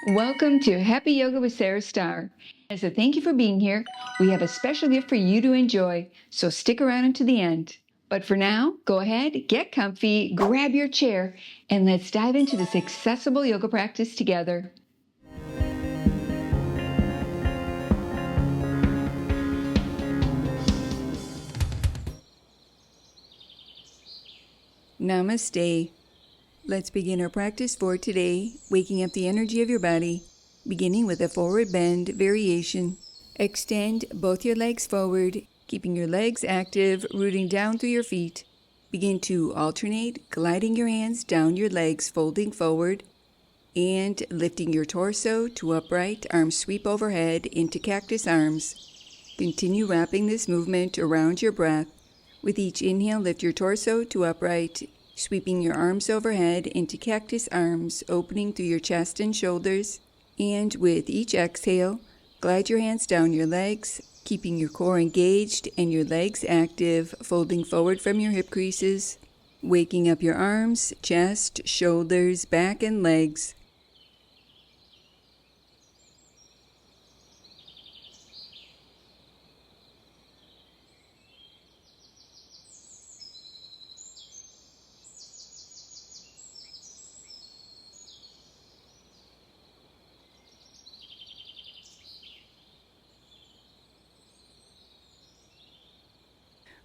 Welcome to Happy Yoga with Sarah Starr. As a thank you for being here, we have a special gift for you to enjoy, so stick around until the end. But for now, go ahead, get comfy, grab your chair, and let's dive into this accessible yoga practice together. Namaste. Let's begin our practice for today, waking up the energy of your body, beginning with a forward bend variation. Extend both your legs forward, keeping your legs active, rooting down through your feet. Begin to alternate, gliding your hands down your legs, folding forward, and lifting your torso to upright, arms sweep overhead into cactus arms. Continue wrapping this movement around your breath. With each inhale, lift your torso to upright, sweeping your arms overhead into cactus arms, opening through your chest and shoulders. And with each exhale, glide your hands down your legs, keeping your core engaged and your legs active, folding forward from your hip creases, waking up your arms, chest, shoulders, back, and legs.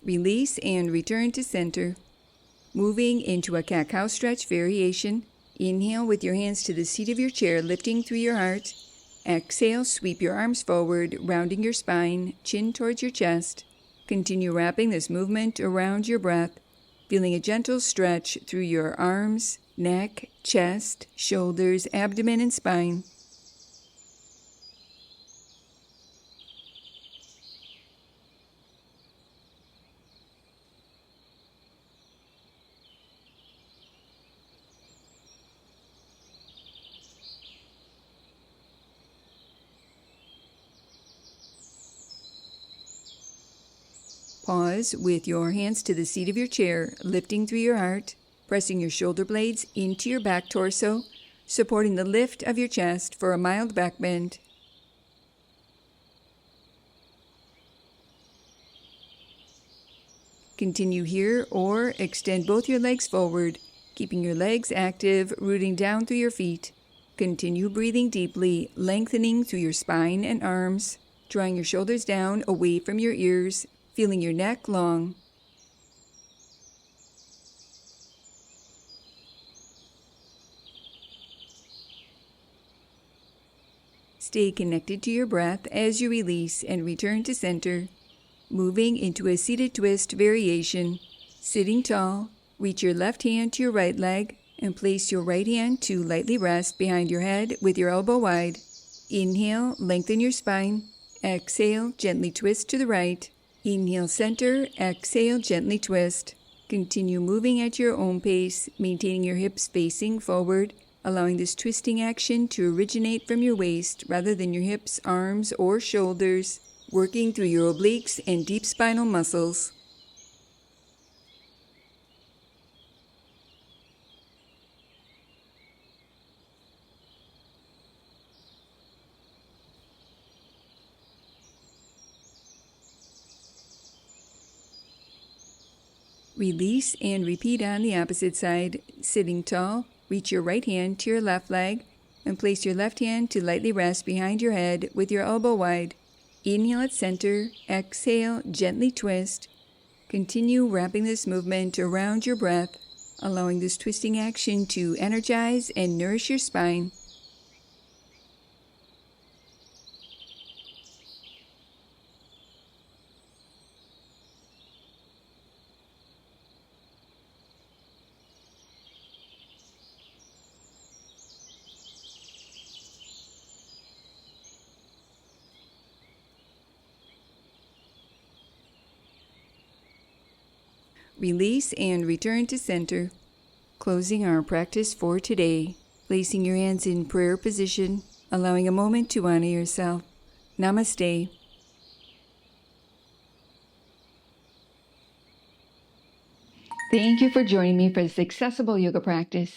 Release and return to center. Moving into a cat-cow stretch variation. Inhale with your hands to the seat of your chair, lifting through your heart. Exhale, sweep your arms forward, rounding your spine, chin towards your chest. Continue wrapping this movement around your breath, feeling a gentle stretch through your arms, neck, chest, shoulders, abdomen, and spine. Pause with your hands to the seat of your chair, lifting through your heart, pressing your shoulder blades into your back torso, supporting the lift of your chest for a mild back bend. Continue here or extend both your legs forward, keeping your legs active, rooting down through your feet. Continue breathing deeply, lengthening through your spine and arms, drawing your shoulders down away from your ears, feeling your neck long. Stay connected to your breath as you release and return to center. Moving into a seated twist variation. Sitting tall, reach your left hand to your right leg and place your right hand to lightly rest behind your head with your elbow wide. Inhale, lengthen your spine. Exhale, gently twist to the right. Inhale, center. Exhale, gently twist. Continue moving at your own pace, maintaining your hips facing forward, allowing this twisting action to originate from your waist rather than your hips, arms, or shoulders, working through your obliques and deep spinal muscles. Release and repeat on the opposite side. Sitting tall, reach your right hand to your left leg and place your left hand to lightly rest behind your head with your elbow wide. Inhale at center, exhale, gently twist. Continue wrapping this movement around your breath, allowing this twisting action to energize and nourish your spine. Release and return to center. Closing our practice for today, placing your hands in prayer position, allowing a moment to honor yourself. Namaste. Thank you for joining me for this accessible yoga practice.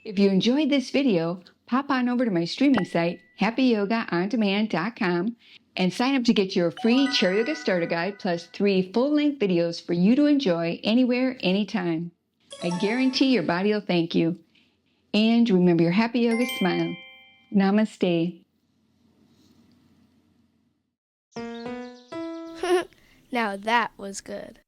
If you enjoyed this video, Pop on over to my streaming site, happyyogaondemand.com, and sign up to get your free Chair Yoga Starter Guide plus 3 full-length videos for you to enjoy anywhere, anytime. I guarantee your body will thank you. And remember your happy yoga smile. Namaste. Now that was good.